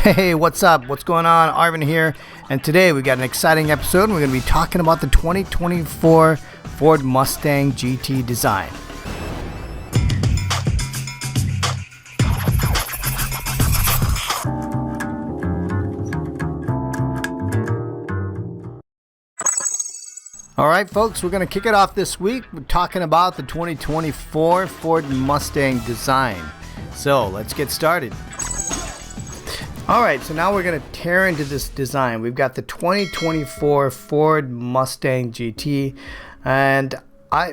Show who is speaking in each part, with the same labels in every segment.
Speaker 1: Hey, what's up? What's going on? Arvin here, and today we got an exciting episode. We're going to be talking about the 2024 Ford Mustang GT design. Alright folks, we're going to kick it off this week. We're talking about the 2024 Ford Mustang design. So let's get started. Alright, so now we're going to tear into this design. We've got the 2024 Ford Mustang GT, and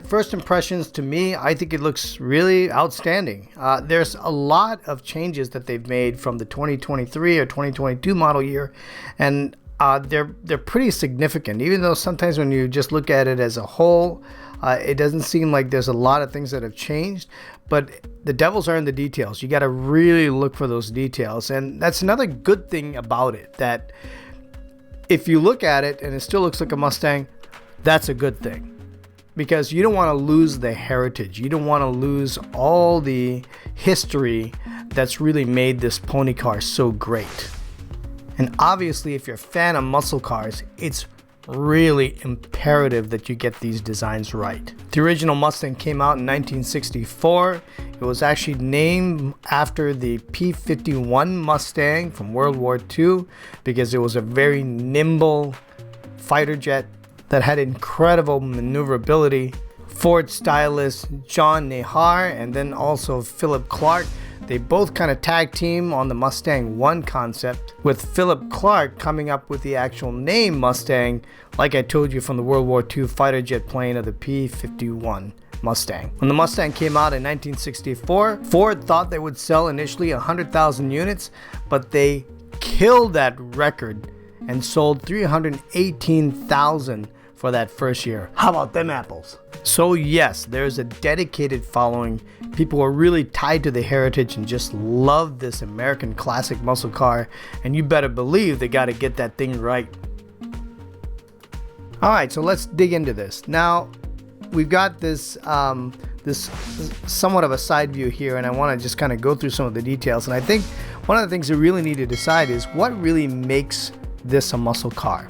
Speaker 1: first impressions to me, I think it looks really outstanding. There's a lot of changes that they've made from the 2023 or 2022 model year, and they're pretty significant, even though sometimes when you just look at it as a whole, it doesn't seem like there's a lot of things that have changed. But the devils are in the details. You got to really look for those details, and that's another good thing about it, that if you look at it and it still looks like a Mustang, that's a good thing, because you don't want to lose the heritage. You don't want to lose all the history that's really made this pony car so great. And obviously, if you're a fan of muscle cars, it's really imperative that you get these designs right. The original Mustang came out in 1964. It was actually named after the P-51 Mustang from World War II because it was a very nimble fighter jet that had incredible maneuverability. Ford stylist John Nehar and then also Philip Clark, they both kind of tag team on the Mustang 1 concept, with Philip Clark coming up with the actual name Mustang, like I told you, from the World War II fighter jet plane of the P-51 Mustang. When the Mustang came out in 1964, Ford thought they would sell initially 100,000 units, but they killed that record and sold 318,000 for that first year. How about them apples? So yes, there's a dedicated following. People are really tied to the heritage and just love this American classic muscle car, and you better believe they got to get that thing right. Alright, so let's dig into this. Now, we've got this this somewhat of a side view here, and I want to just kind of go through some of the details. And I think one of the things you really need to decide is what really makes this a muscle car.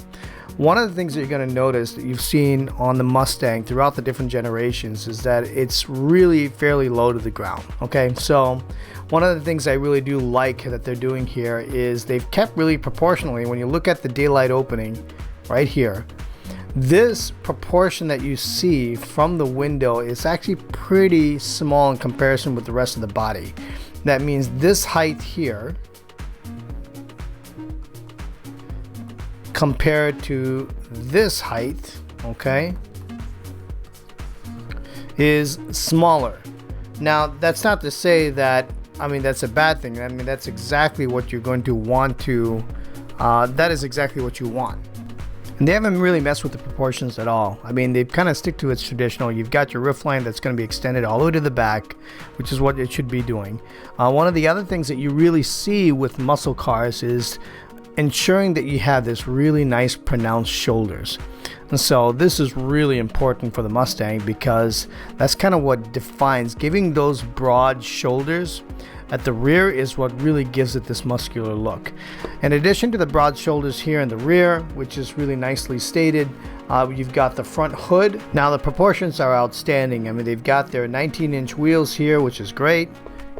Speaker 1: One of the things that you're going to notice that you've seen on the Mustang throughout the different generations is that it's really fairly low to the ground. Okay, so one of the things I really do like that they're doing here is they've kept really proportionally. When you look at the daylight opening right here, this proportion that you see from the window is actually pretty small in comparison with the rest of the body. That means this height here compared to this height, okay, is smaller. Now, that's not to say that, that's a bad thing. That's exactly what you're going to want to, that is exactly what you want. And they haven't really messed with the proportions at all. They kind of stick to its traditional. You've got your roof line that's going to be extended all the way to the back, which is what it should be doing. One of the other things that you really see with muscle cars is ensuring that you have this really nice pronounced shoulders. And so this is really important for the Mustang, because that's kind of what defines, giving those broad shoulders at the rear is what really gives it this muscular look. In addition to the broad shoulders here in the rear, which is really nicely stated, you've got the front hood. Now the proportions are outstanding. They've got their 19-inch wheels here, which is great.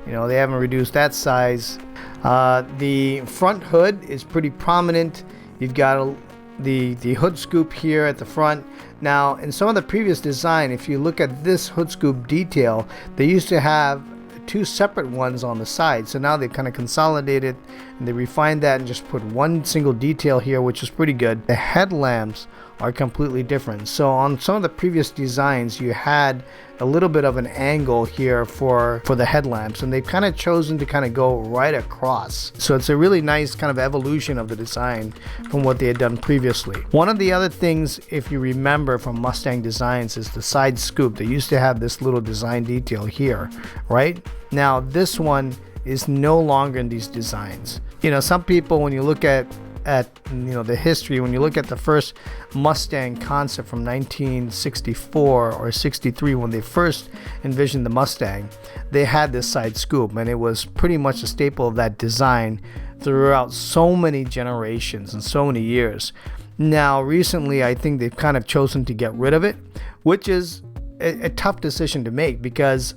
Speaker 1: They haven't reduced that size. The front hood is pretty prominent. You've got the hood scoop here at the front. Now, in some of the previous design, if you look at this hood scoop detail, they used to have two separate ones on the side. So now they've kind of consolidated and they refined that and just put one single detail here, which is pretty good. The headlamps are completely different. So on some of the previous designs, you had a little bit of an angle here for the headlamps, and they've kind of chosen to kind of go right across. So it's a really nice kind of evolution of the design from what they had done previously. One of the other things, if you remember from Mustang designs, is the side scoop. They used to have this little design detail here, right? Now this one is no longer in these designs. Some people, when you look at the history, when you look at the first Mustang concept from 1964 or 63, when they first envisioned the Mustang, they had this side scoop, and it was pretty much a staple of that design throughout so many generations and so many years. Now, recently, I think they've kind of chosen to get rid of it, which is a tough decision to make, because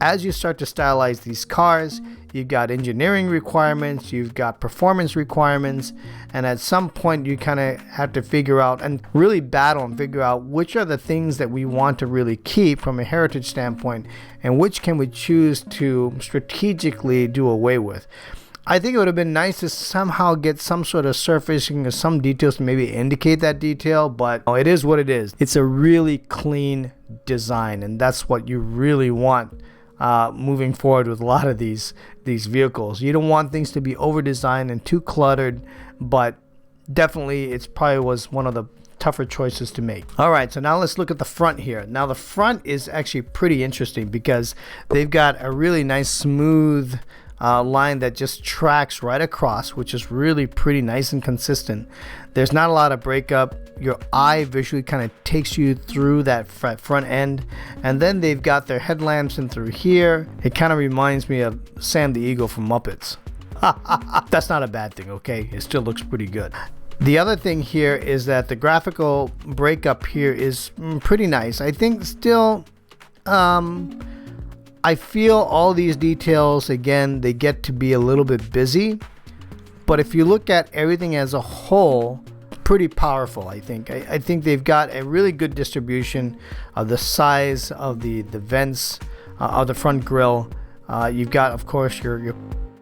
Speaker 1: as you start to stylize these cars, you've got engineering requirements, you've got performance requirements, and at some point you kind of have to figure out and really battle and figure out which are the things that we want to really keep from a heritage standpoint and which can we choose to strategically do away with. I think it would have been nice to somehow get some sort of surfacing or some details to maybe indicate that detail, but it is what it is. It's a really clean design, and that's what you really want moving forward with a lot of these vehicles. You don't want things to be over designed and too cluttered, but definitely it's probably was one of the tougher choices to make. All right, so now let's look at the front here. Now the front is actually pretty interesting because they've got a really nice smooth line that just tracks right across, which is really pretty nice and consistent. There's not a lot of breakup. Your eye visually kind of takes you through that front end, and then they've got their headlamps in through here. It kind of reminds me of Sam the Eagle from Muppets. That's not a bad thing, okay? It still looks pretty good. The other thing here is that the graphical breakup here is pretty nice. I think still I feel all these details, again, they get to be a little bit busy, but if you look at everything as a whole, pretty powerful. I think they've got a really good distribution of the size of the vents of the front grille. You've got, of course, your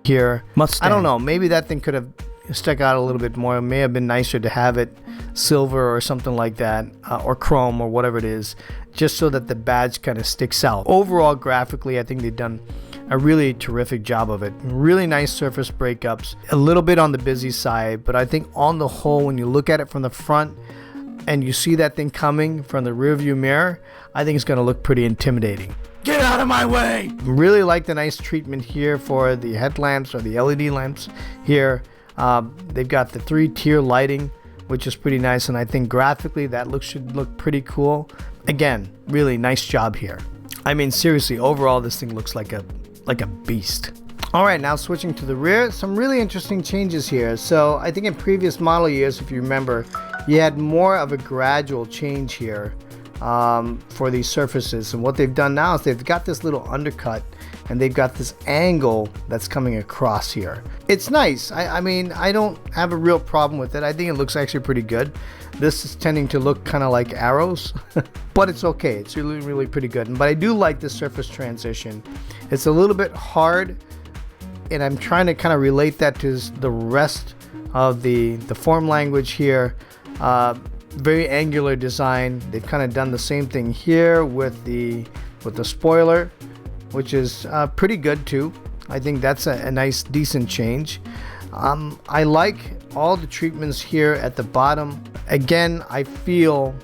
Speaker 1: here Mustang. I don't know, maybe that thing could have stuck out a little bit more. It may have been nicer to have it silver or something like that, or chrome or whatever it is, just so that the badge kind of sticks out. Overall, graphically, I think they've done a really terrific job of it. Really nice surface breakups, a little bit on the busy side, but I think on the whole, when you look at it from the front and you see that thing coming from the rear view mirror, I think it's going to look pretty intimidating. Get out of my way! Really like the nice treatment here for the headlamps or the LED lamps here. They've got the 3-tier lighting, which is pretty nice, and I think graphically that should look pretty cool. Again, really nice job here. I mean, seriously, overall this thing looks like a beast. All right, now switching to the rear, some really interesting changes here. So I think in previous model years, if you remember, you had more of a gradual change here for these surfaces, and what they've done now is they've got this little undercut and they've got this angle that's coming across here. It's nice. I mean, I don't have a real problem with it. I think it looks actually pretty good. This is tending to look kind of like arrows, but it's okay. It's really pretty good. But I do like the surface transition. It's a little bit hard, and I'm trying to kind of relate that to the rest of the form language here. Very angular design. They've kind of done the same thing here with the spoiler, which is pretty good too. I think that's a nice, decent change. I like all the treatments here at the bottom. Again, I feel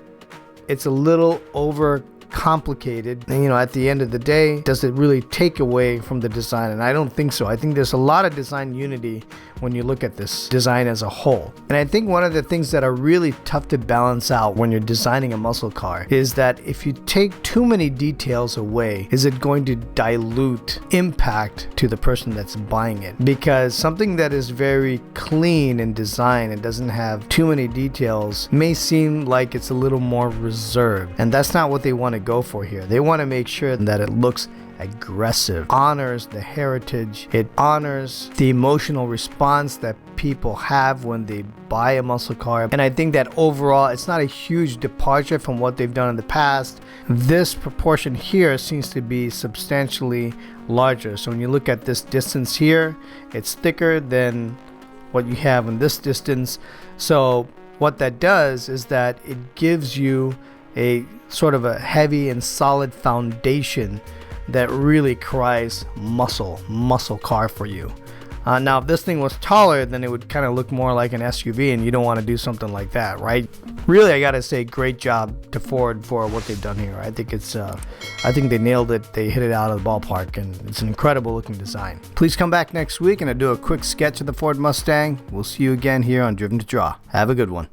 Speaker 1: it's a little over complicated, and at the end of the day, does it really take away from the design? And I don't think so. I think there's a lot of design unity when you look at this design as a whole. And I think one of the things that are really tough to balance out when you're designing a muscle car is that if you take too many details away, is it going to dilute impact to the person that's buying it? Because something that is very clean in design and doesn't have too many details may seem like it's a little more reserved, and that's not what they want to go for here. They want to make sure that it looks aggressive, honors the heritage, it honors the emotional response that people have when they buy a muscle car. And I think that overall it's not a huge departure from what they've done in the past. This proportion here seems to be substantially larger. So when you look at this distance here, it's thicker than what you have in this distance. So what that does is that it gives you a sort of a heavy and solid foundation that really cries muscle car for you. Now if this thing was taller, then it would kind of look more like an SUV, and you don't want to do something like that, right? Really, I gotta say, great job to Ford for what they've done here. I think I think they nailed it. They hit it out of the ballpark, and it's an incredible looking design. Please come back next week and I'll do a quick sketch of the Ford Mustang. We'll see you again here on Driven to Draw. Have a good one.